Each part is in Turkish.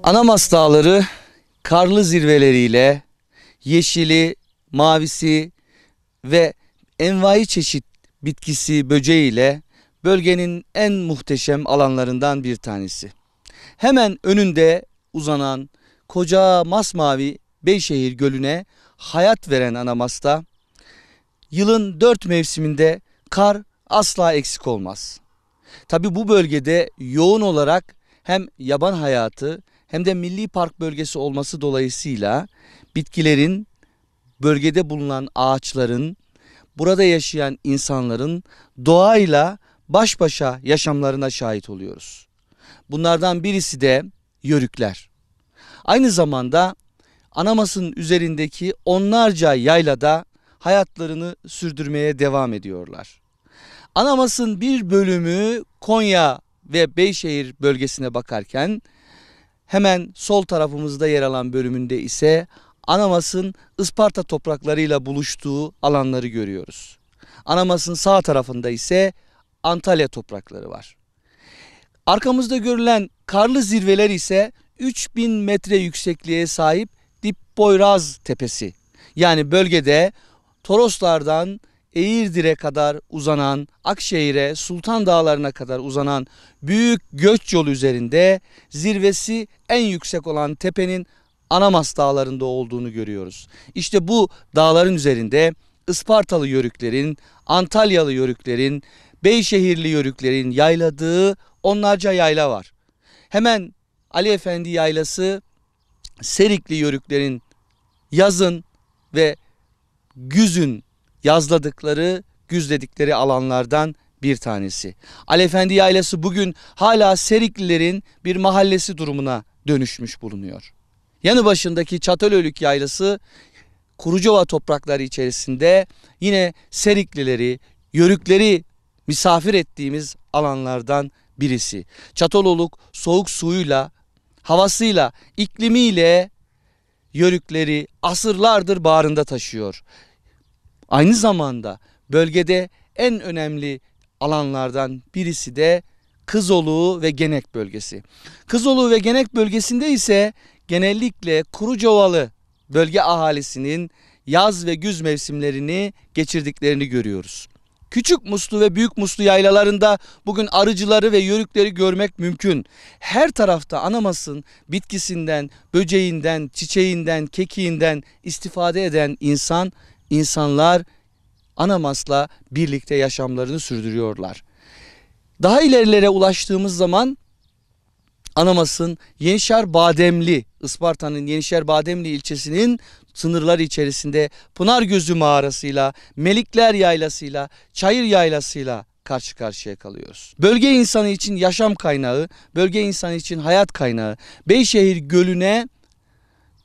Anamas Dağları karlı zirveleriyle, yeşili, mavisi ve envai çeşit bitkisi, böceğiyle bölgenin en muhteşem alanlarından bir tanesi. Hemen önünde uzanan koca masmavi Beyşehir Gölü'ne hayat veren Anamas'ta yılın 4 mevsiminde kar asla eksik olmaz. Tabi bu bölgede yoğun olarak hem yaban hayatı hem de milli park bölgesi olması dolayısıyla bitkilerin, bölgede bulunan ağaçların, burada yaşayan insanların doğayla baş başa yaşamlarına şahit oluyoruz. Bunlardan birisi de yörükler. Aynı zamanda Anamas'ın üzerindeki onlarca yaylada hayatlarını sürdürmeye devam ediyorlar. Anamas'ın bir bölümü Konya ve Beyşehir bölgesine bakarken hemen sol tarafımızda yer alan bölümünde ise Anamas'ın Isparta topraklarıyla buluştuğu alanları görüyoruz. Anamas'ın sağ tarafında ise Antalya toprakları var. Arkamızda görülen karlı zirveler ise 3000 metre yüksekliğe sahip Dipboyraz Tepesi. Yani bölgede Toroslardan Eğirdir'e kadar uzanan, Akşehir'e, Sultan Dağları'na kadar uzanan büyük göç yolu üzerinde zirvesi en yüksek olan tepenin Anamas Dağları'nda olduğunu görüyoruz. İşte bu dağların üzerinde Ispartalı yörüklerin, Antalyalı yörüklerin, Beyşehirli yörüklerin yayladığı onlarca yayla var. Hemen Ali Efendi Yaylası Serikli yörüklerin yazın ve güzün yazladıkları, güzledikleri alanlardan bir tanesi. Ali Efendi Yaylası bugün hala Seriklilerin bir mahallesi durumuna dönüşmüş bulunuyor. Yanı başındaki Çatalhöyük Yaylası Kurucova toprakları içerisinde yine Seriklileri, yörükleri misafir ettiğimiz alanlardan birisi. Çataloluk soğuk suyuyla, havasıyla, iklimiyle yörükleri asırlardır bağrında taşıyor. Aynı zamanda bölgede en önemli alanlardan birisi de Kızoluğu ve Genek bölgesi. Kızoluğu ve Genek bölgesinde ise genellikle Kurucovalı bölge ahalisinin yaz ve güz mevsimlerini geçirdiklerini görüyoruz. Küçük Muslu ve Büyük Muslu yaylalarında bugün arıcıları ve yörükleri görmek mümkün. Her tarafta Anamas'ın bitkisinden, böceğinden, çiçeğinden, kekiğinden istifade eden insanlar Anamas'la birlikte yaşamlarını sürdürüyorlar. Daha ilerilere ulaştığımız zaman Anamas'ın Yenişehir-Bademli, Isparta'nın Yenişehir-Bademli ilçesinin sınırları içerisinde Pınargözü mağarasıyla, Melikler Yaylası'yla, Çayır Yaylası'yla karşı karşıya kalıyoruz. Bölge insanı için yaşam kaynağı, bölge insanı için hayat kaynağı, Beyşehir Gölü'ne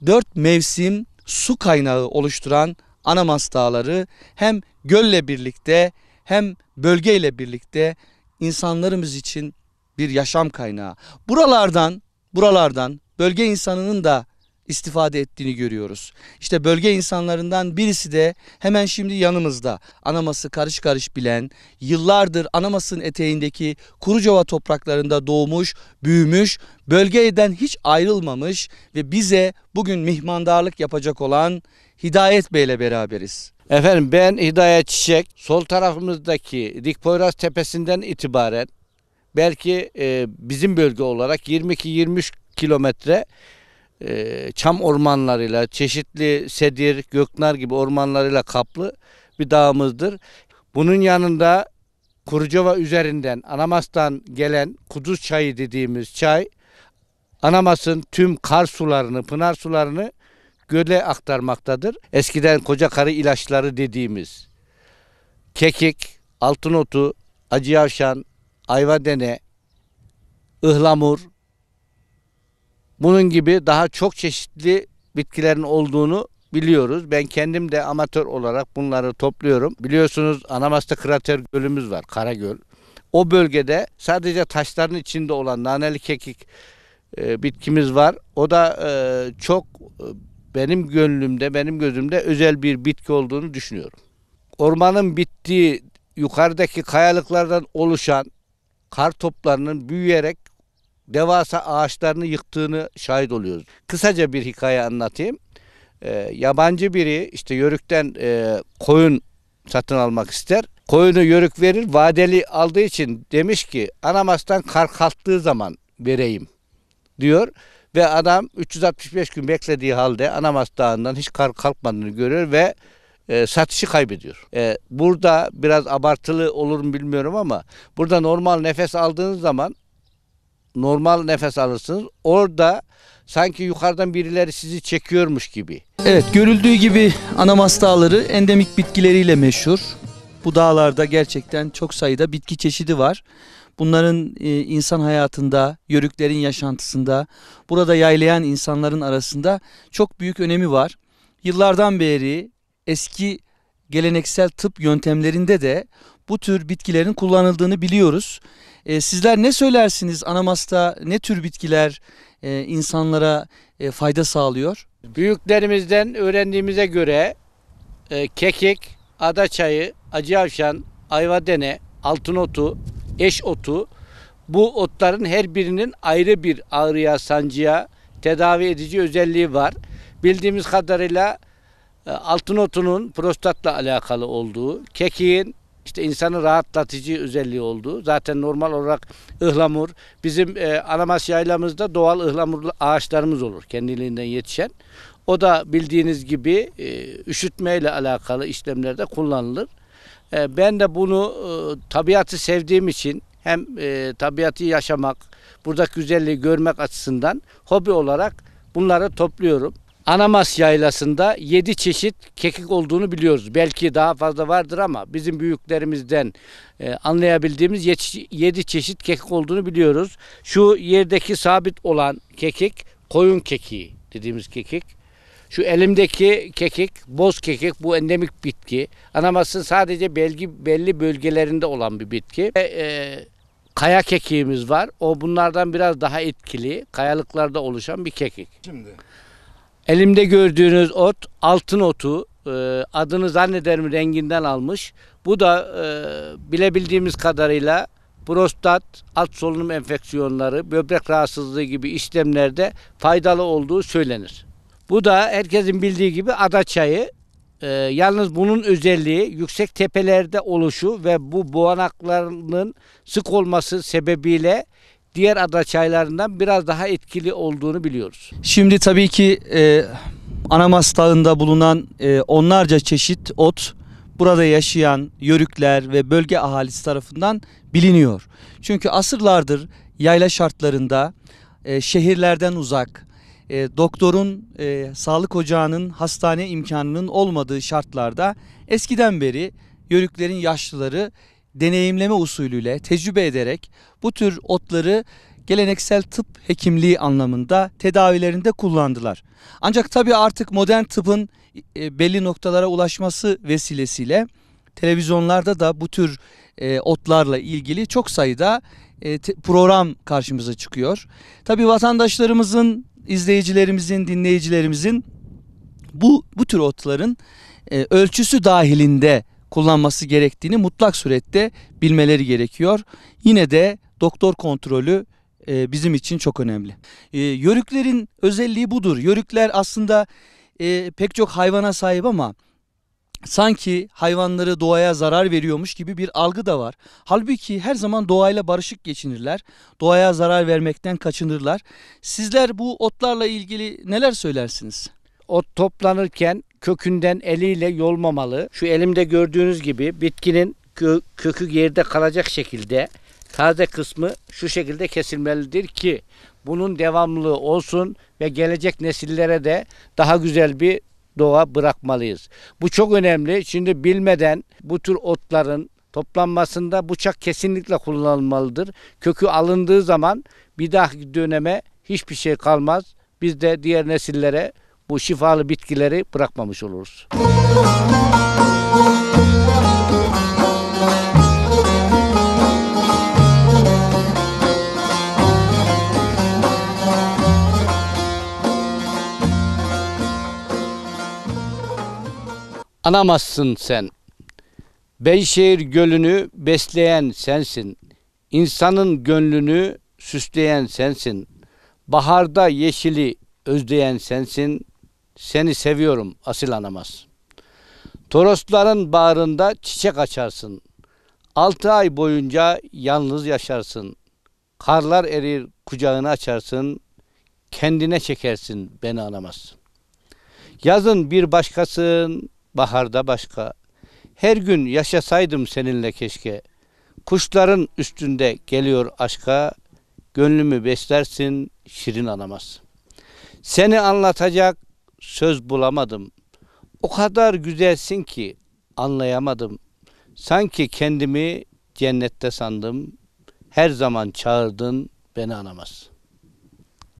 4 mevsim su kaynağı oluşturan Anamas Dağları hem gölle birlikte hem bölgeyle birlikte insanlarımız için bir yaşam kaynağı. Buralardan bölge insanının da istifade ettiğini görüyoruz. İşte bölge insanlarından birisi de hemen şimdi yanımızda. Anamas'ı karış karış bilen, yıllardır Anamas'ın eteğindeki Kurucova topraklarında doğmuş, büyümüş, bölgeden hiç ayrılmamış ve bize bugün mihmandarlık yapacak olan Hidayet Bey ile beraberiz. Efendim ben Hidayet Çiçek. Sol tarafımızdaki Dikboyraz Tepesi'nden itibaren belki bizim bölge olarak 22-23 kilometre çam ormanlarıyla, çeşitli sedir, göknar gibi ormanlarıyla kaplı bir dağımızdır. Bunun yanında Kurucova üzerinden Anamas'tan gelen Kuduz çayı dediğimiz çay, Anamas'ın tüm kar sularını, pınar sularını göle aktarmaktadır. Eskiden koca karı ilaçları dediğimiz kekik, altınotu, acıyavşan, ayvadene, ıhlamur, bunun gibi daha çok çeşitli bitkilerin olduğunu biliyoruz. Ben kendim de amatör olarak bunları topluyorum. Biliyorsunuz Anamas'ta krater gölümüz var, Karagöl. O bölgede sadece taşların içinde olan naneli kekik bitkimiz var. O da çok benim gönlümde, benim gözümde özel bir bitki olduğunu düşünüyorum. Ormanın bittiği yukarıdaki kayalıklardan oluşan kar toplarının büyüyerek devasa ağaçlarını yıktığını şahit oluyoruz. Kısaca bir hikaye anlatayım. Yabancı biri işte Yörük'ten koyun satın almak ister. Koyunu Yörük verir, vadeli aldığı için demiş ki Anamas'tan kar kalktığı zaman vereyim diyor. Ve adam 365 gün beklediği halde Anamas Dağı'ndan hiç kar kalkmadığını görüyor ve satışı kaybediyor. Burada biraz abartılı olur mu bilmiyorum ama burada normal nefes aldığınız zaman normal nefes alırsınız. Orada sanki yukarıdan birileri sizi çekiyormuş gibi. Evet, görüldüğü gibi Anamas Dağları endemik bitkileriyle meşhur. Bu dağlarda gerçekten çok sayıda bitki çeşidi var. Bunların insan hayatında, Yörüklerin yaşantısında, burada yaylayan insanların arasında çok büyük önemi var. Yıllardan beri eski geleneksel tıp yöntemlerinde de bu tür bitkilerin kullanıldığını biliyoruz. Sizler ne söylersiniz? Anamas'ta ne tür bitkiler insanlara fayda sağlıyor? Büyüklerimizden öğrendiğimize göre kekik, adaçayı, acıavşan, ayvadene, altın otu, eş otu, bu otların her birinin ayrı bir ağrıya, sancıya tedavi edici özelliği var. Bildiğimiz kadarıyla altın otunun prostatla alakalı olduğu, kekiğin işte insanı rahatlatıcı özelliği olduğu, zaten normal olarak ıhlamur, bizim Anamas yaylamızda doğal ıhlamurlu ağaçlarımız olur kendiliğinden yetişen. O da bildiğiniz gibi üşütmeyle alakalı işlemlerde kullanılır. Ben de bunu tabiatı sevdiğim için hem tabiatı yaşamak, buradaki güzelliği görmek açısından hobi olarak bunları topluyorum. Anamas yaylasında 7 çeşit kekik olduğunu biliyoruz. Belki daha fazla vardır ama bizim büyüklerimizden anlayabildiğimiz 7 çeşit kekik olduğunu biliyoruz. Şu yerdeki sabit olan kekik koyun kekiği dediğimiz kekik. Şu elimdeki kekik boz kekik, bu endemik bitki. Anamas'ın sadece belli bölgelerinde olan bir bitki. Kaya kekiğimiz var. O bunlardan biraz daha etkili. Kayalıklarda oluşan bir kekik. Şimdi Elimde gördüğünüz ot altın otu. Adını zannederim renginden almış. Bu da bilebildiğimiz kadarıyla prostat, alt solunum enfeksiyonları, böbrek rahatsızlığı gibi işlemlerde faydalı olduğu söylenir. Bu da herkesin bildiği gibi ada çayı. Yalnız bunun özelliği yüksek tepelerde oluşu ve bu boğanaklarının sık olması sebebiyle diğer ada çaylarından biraz daha etkili olduğunu biliyoruz. Şimdi tabii ki Anamas Dağı'nda bulunan onlarca çeşit ot burada yaşayan Yörükler ve bölge ahalisi tarafından biliniyor. Çünkü asırlardır yayla şartlarında şehirlerden uzak, doktorun, sağlık ocağının, hastane imkanının olmadığı şartlarda eskiden beri Yörüklerin yaşlıları deneyimleme usulüyle tecrübe ederek bu tür otları geleneksel tıp hekimliği anlamında tedavilerinde kullandılar. Ancak tabii artık modern tıpın belli noktalara ulaşması vesilesiyle televizyonlarda da bu tür otlarla ilgili çok sayıda program karşımıza çıkıyor. Tabii vatandaşlarımızın, izleyicilerimizin, dinleyicilerimizin bu tür otların ölçüsü dahilinde kullanması gerektiğini mutlak surette bilmeleri gerekiyor. Yine de doktor kontrolü bizim için çok önemli. Yörüklerin özelliği budur. Yörükler aslında pek çok hayvana sahip ama sanki hayvanları doğaya zarar veriyormuş gibi bir algı da var. Halbuki her zaman doğayla barışık geçinirler. Doğaya zarar vermekten kaçınırlar. Sizler bu otlarla ilgili neler söylersiniz? Ot toplanırken kökünden eliyle yolmamalı. Şu elimde gördüğünüz gibi bitkinin kökü yerde kalacak şekilde taze kısmı şu şekilde kesilmelidir ki bunun devamlılığı olsun ve gelecek nesillere de daha güzel bir doğa bırakmalıyız. Bu çok önemli. Şimdi bilmeden bu tür otların toplanmasında bıçak kesinlikle kullanılmalıdır. Kökü alındığı zaman bir dahaki döneme hiçbir şey kalmaz. Biz de diğer nesillere bu şifalı bitkileri bırakmamış oluruz. Anamas'sın sen. Beyşehir Gölü'nü besleyen sensin. İnsanın gönlünü süsleyen sensin. Baharda yeşili özleyen sensin. Seni seviyorum asil anamaz. Torosların bağrında çiçek açarsın. 6 ay boyunca yalnız yaşarsın. Karlar erir kucağını açarsın. Kendine çekersin beni anamaz. Yazın bir başkasın, baharda başka. Her gün yaşasaydım seninle keşke. Kuşların üstünde geliyor aşka. Gönlümü beslersin şirin anamaz. Seni anlatacak söz bulamadım. O kadar güzelsin ki anlayamadım. Sanki kendimi cennette sandım. Her zaman çağırdın beni anamaz.